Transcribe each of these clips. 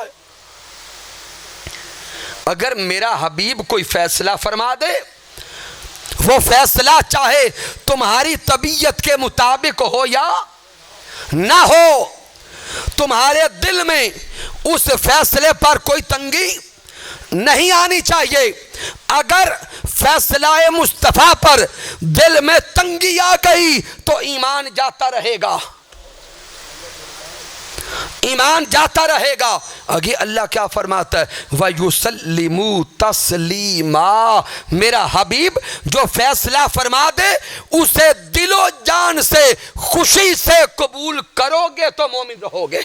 ہے۔ اگر میرا حبیب کوئی فیصلہ فرما دے، وہ فیصلہ چاہے تمہاری طبیعت کے مطابق ہو یا نہ ہو، تمہارے دل میں اس فیصلے پر کوئی تنگی نہیں آنی چاہیے۔ اگر فیصلہ مصطفیٰ پر دل میں تنگی آ گئی تو ایمان جاتا رہے گا، ایمان جاتا رہے گا۔ آگے اللہ کیا فرماتا ہے؟ وَيُسَلِّمُوا تَسْلِيمًا، میرا حبیب جو فیصلہ فرما دے اسے دل و جان سے خوشی سے قبول کرو گے تو مومن رہو گے۔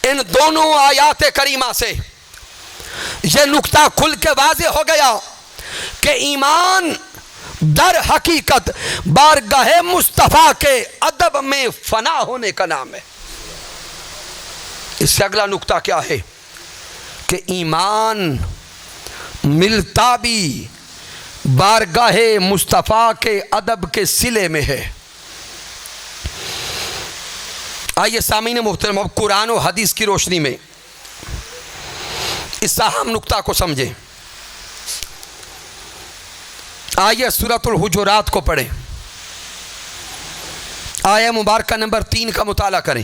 ان دونوں آیات کریمہ سے یہ نقطہ کھل کے واضح ہو گیا کہ ایمان در حقیقت بارگاہ مصطفیٰ کے ادب میں فنا ہونے کا نام ہے۔ اس سے اگلا نقطہ کیا ہے کہ ایمان ملتا بھی بارگاہ مصطفیٰ کے ادب کے صلے میں ہے۔ آئیے سامعین محترم، اب قرآن و حدیث کی روشنی میں اس اہم نقطہ کو سمجھیں۔ آئیے سورۃ الحجرات کو پڑھیں، آیہ مبارکہ نمبر 3 کا مطالعہ کریں۔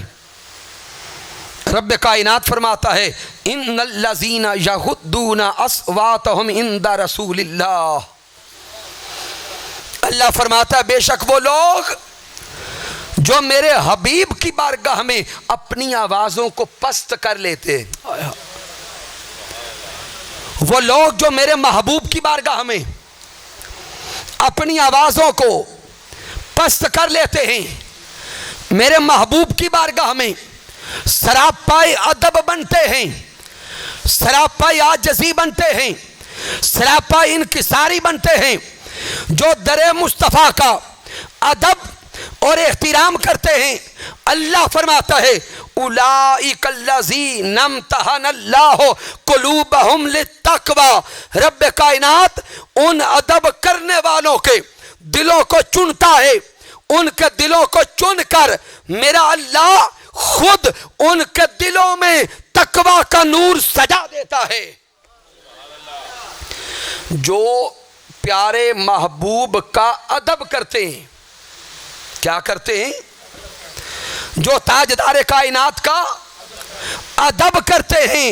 رب کائنات فرماتا ہے ان الذین یغضون اصواتهم عند رسول اللہ، اللہ فرماتا ہے بے شک وہ لوگ جو میرے حبیب کی بارگاہ میں اپنی آوازوں کو پست کر لیتے، وہ لوگ جو میرے محبوب کی بارگاہ میں اپنی آوازوں کو پست کر لیتے ہیں، میرے محبوب کی بارگاہ میں سراپائے ادب بنتے ہیں، سراپائے عاجزی بنتے ہیں، سراپائے انکساری بنتے ہیں، جو در مصطفیٰ کا ادب اور احترام کرتے ہیں، اللہ فرماتا ہے اولئک الذین امتحن اللہ قلوبہم للتقوی، رب کائنات ان ادب کرنے والوں کے دلوں کو چنتا ہے، ان کے دلوں کو چن کر میرا اللہ خود ان کے دلوں میں تقوی کا نور سجا دیتا ہے۔ جو پیارے محبوب کا ادب کرتے ہیں، کیا کرتے ہیں؟ جو تاجدار کائنات کا ادب کرتے ہیں،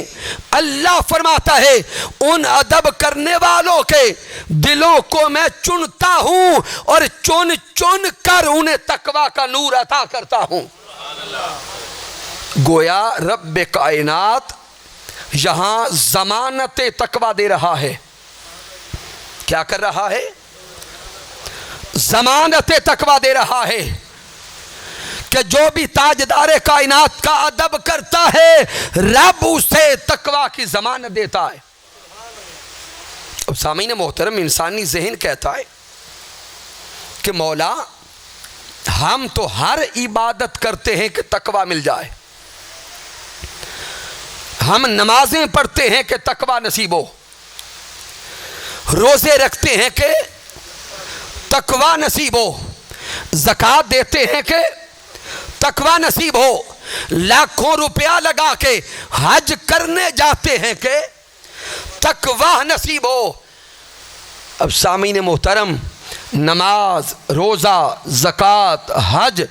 اللہ فرماتا ہے ان ادب کرنے والوں کے دلوں کو میں چنتا ہوں اور چن چن کر انہیں تقوی کا نور عطا کرتا ہوں۔ گویا رب کائنات یہاں ضمانت تقوی دے رہا ہے۔ کیا کر رہا ہے؟ ضمانت تقوی دے رہا ہے کہ جو بھی تاجدار کائنات کا ادب کرتا ہے رب اسے تقوی کی ضمانت دیتا ہے۔ اب سامعین محترم، انسانی ذہن کہتا ہے کہ مولا ہم تو ہر عبادت کرتے ہیں کہ تقوی مل جائے، ہم نمازیں پڑھتے ہیں کہ تقوی نصیب ہو، روزے رکھتے ہیں کہ تقوی نصیب ہو، زکوٰۃ دیتے ہیں کہ تقوی نصیب ہو، لاکھوں روپیہ لگا کے حج کرنے جاتے ہیں کہ تقوی نصیب ہو۔ اب سامعین محترم، نماز، روزہ، زکوٰۃ، حج،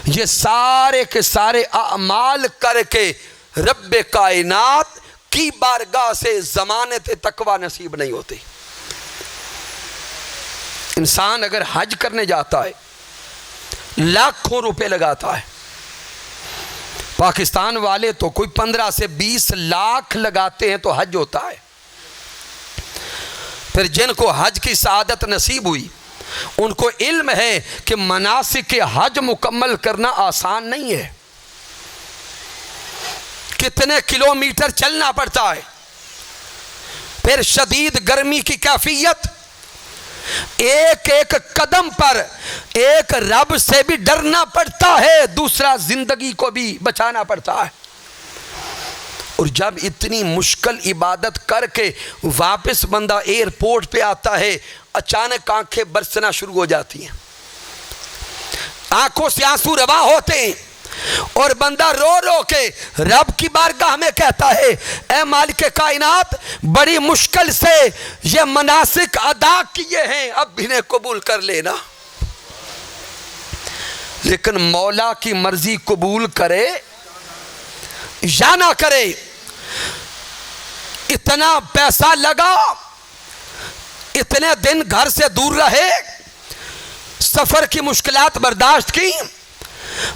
یہ سارے کے سارے اعمال کر کے رب کائنات کی بارگاہ سے ضمانت تقوی نصیب نہیں ہوتی۔ انسان اگر حج کرنے جاتا ہے لاکھوں روپے لگاتا ہے، پاکستان والے تو کوئی 15 سے 20 لاکھ لگاتے ہیں تو حج ہوتا ہے۔ پھر جن کو حج کی سعادت نصیب ہوئی ان کو علم ہے کہ مناسک حج مکمل کرنا آسان نہیں ہے، کتنے کلومیٹر چلنا پڑتا ہے، پھر شدید گرمی کی کیفیت، ایک ایک قدم پر ایک رب سے بھی ڈرنا پڑتا ہے، دوسرا زندگی کو بھی بچانا پڑتا ہے۔ اور جب اتنی مشکل عبادت کر کے واپس بندہ ایئرپورٹ پہ آتا ہے، اچانک آنکھیں برسنا شروع ہو جاتی ہیں، آنکھوں سے آنسو رواں ہوتے ہیں، اور بندہ رو رو کے رب کی بارگاہ میں کہتا ہے اے مالک کائنات بڑی مشکل سے یہ مناسک ادا کیے ہیں، اب انہیں قبول کر لینا۔ لیکن مولا کی مرضی قبول کرے یا نہ کرے، اتنا پیسہ لگا، اتنے دن گھر سے دور رہے، سفر کی مشکلات برداشت کی،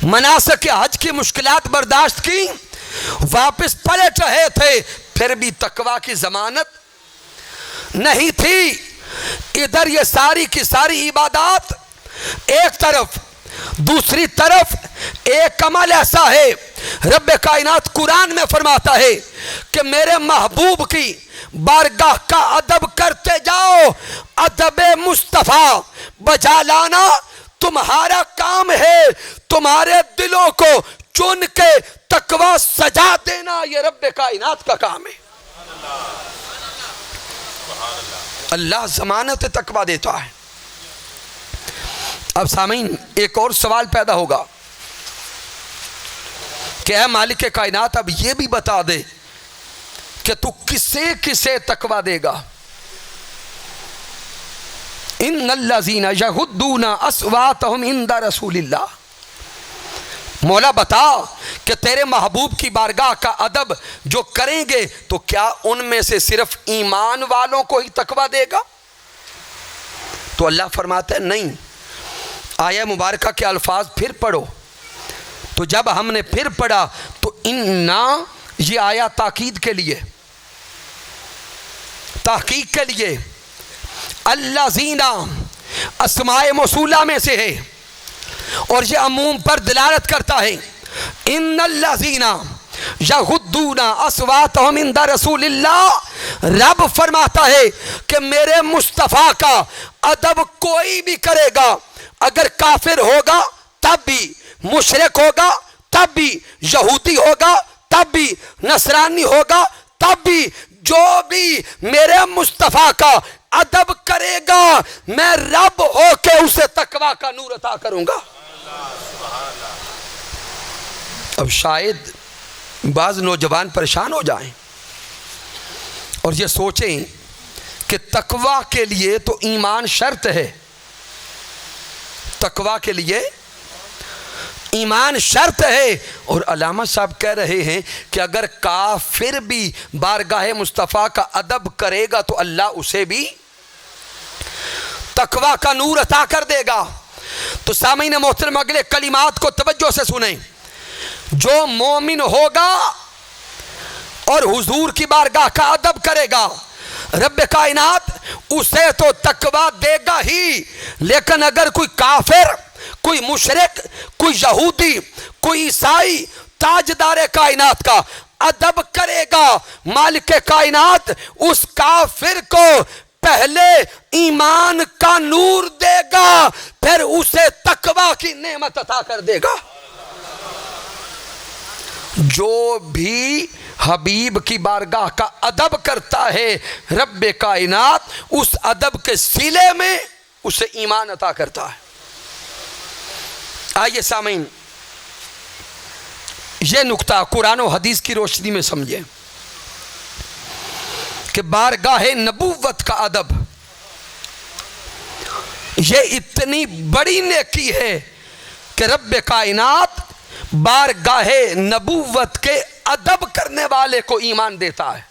مناسک حج کی مشکلات برداشت کی، واپس پلٹ رہے تھے، پھر بھی تقویٰ کی ضمانت نہیں تھی۔ ادھر یہ ساری کی ساری عبادات ایک طرف، دوسری طرف ایک عمل ایسا ہے رب کائنات قرآن میں فرماتا ہے کہ میرے محبوب کی بارگاہ کا ادب کرتے جاؤ، ادب مصطفیٰ بجا لانا تمہارا کام ہے، تمہارے دلوں کو چن کے تقویٰ سجا دینا یہ رب کائنات کا کام ہے۔ اللہ ضمانت تقویٰ دیتا ہے۔ اب سامعین ایک اور سوال پیدا ہوگا کہ اے مالک کائنات اب یہ بھی بتا دے کہ تو کسے کسے تقویٰ دے گا۔ ان الذین یغضون اصواتهم عند رسول اللہ، مولا بتا کہ تیرے محبوب کی بارگاہ کا ادب جو کریں گے تو کیا ان میں سے صرف ایمان والوں کو ہی تقویٰ دے گا؟ تو اللہ فرماتا ہے نہیں۔ آیہ مبارکہ کے الفاظ پھر پڑھو، تو جب ہم نے پھر پڑھا تو اننا یہ آیا تاکید کے لیے، تحقیق کے لیے، الذین اسماء موصولہ میں سے ہے اور یہ عموم پر دلالت کرتا ہے۔ ان الذین یغضون اصواتهم عند رسول اللہ، رب فرماتا ہے کہ میرے مصطفیٰ کا ادب کوئی بھی کرے گا، اگر کافر ہوگا تب بھی، مشرک ہوگا تب بھی، یہودی ہوگا تب بھی، نصرانی ہوگا تب بھی، جو بھی میرے مصطفیٰ کا ادب کرے گا میں رب ہو کے اسے تقویٰ کا نور عطا کروں گا۔ اب شاید بعض نوجوان پریشان ہو جائیں اور یہ سوچیں کہ تقویٰ کے لیے تو ایمان شرط ہے، تقویٰ کے لیے ایمان شرط ہے، اور علامہ صاحب کہہ رہے ہیں کہ اگر کافر بھی بارگاہ مصطفیٰ کا ادب کرے گا تو اللہ اسے بھی تقویٰ کا نور عطا کر دے گا۔ تو سامعین محترم اگلے کلمات کو توجہ سے سنیں، جو مومن ہوگا اور حضور کی بارگاہ کا ادب کرے گا رب کائنات اسے تو تقویٰ دے گا ہی، لیکن اگر کوئی کافر، کوئی مشرک، کوئی یہودی، کوئی عیسائی تاجدار کائنات کا ادب کرے گا مالک کائنات اس کافر کو پہلے ایمان کا نور دے گا، پھر اسے تقویٰ کی نعمت عطا کر دے گا۔ جو بھی حبیب کی بارگاہ کا ادب کرتا ہے رب کائنات اس ادب کے صلے میں اسے ایمان عطا کرتا ہے۔ آئیے سامعین یہ نکتہ قرآن و حدیث کی روشنی میں سمجھیں کہ بارگاہ نبوت کا ادب یہ اتنی بڑی نیکی ہے کہ رب کائنات بارگاہ نبوت کے ادب کرنے والے کو ایمان دیتا ہے۔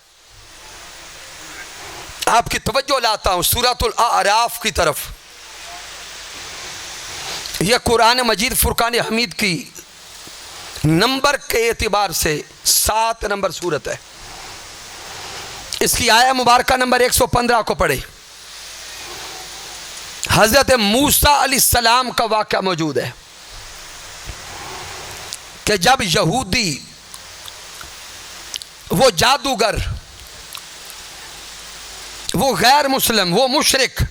آپ کی توجہ لاتا ہوں سورۃ الاعراف کی طرف۔ یہ قرآن مجید فرقان حمید کی نمبر کے اعتبار سے 7 نمبر سورت ہے۔ اس کی آیہ مبارکہ نمبر 115 کو پڑھے۔ حضرت موسیٰ علیہ السلام کا واقعہ موجود ہے کہ جب یہودی، وہ جادوگر، وہ غیر مسلم، وہ مشرک،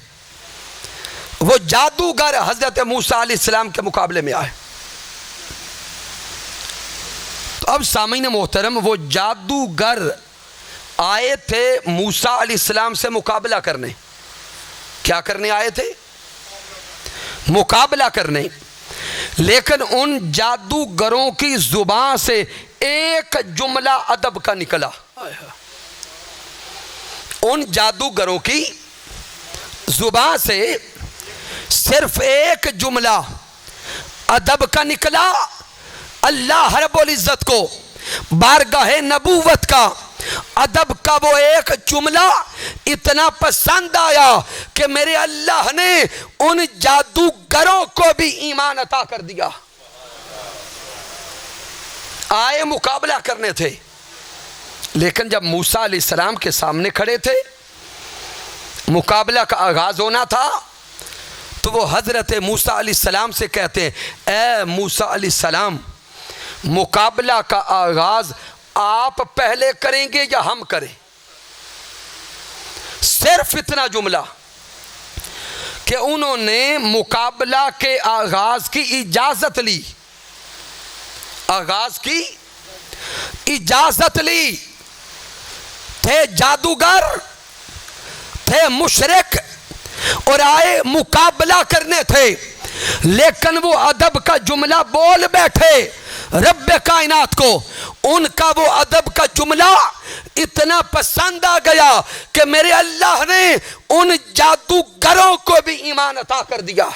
وہ جادوگر حضرت موسیٰ علیہ السلام کے مقابلے میں آئے، تو اب سامعین محترم وہ جادوگر آئے تھے موسیٰ علیہ السلام سے مقابلہ کرنے۔ کیا کرنے آئے تھے؟ مقابلہ کرنے۔ لیکن ان جادوگروں کی زبان سے ایک جملہ ادب کا نکلا. ان جادوگروں کی زبان سے صرف ایک جملہ ادب کا نکلا. اللہ رب العزت کو بارگاہ نبوت کا ادب کا وہ ایک جملہ اتنا پسند آیا کہ میرے اللہ نے ان جادوگروں کو بھی ایمان عطا کر دیا. آئے مقابلہ کرنے تھے، لیکن جب موسیٰ علیہ السلام کے سامنے کھڑے تھے، مقابلہ کا آغاز ہونا تھا، تو وہ حضرت موسیٰ علیہ السلام سے کہتے ہیں اے موسیٰ علیہ السلام، مقابلہ کا آغاز آپ پہلے کریں گے یا ہم کریں؟ صرف اتنا جملہ کہ انہوں نے مقابلہ کے آغاز کی اجازت لی. آغاز کی اجازت لی. تھے جادوگر، تھے مشرک اور آئے مقابلہ کرنے تھے، لیکن وہ ادب کا جملہ بول بیٹھے رب کائنات کو. ان کا وہ ادب کا جملہ اتنا پسند آ گیا کہ میرے اللہ نے ان جادوگروں کو بھی ایمان عطا کر دیا.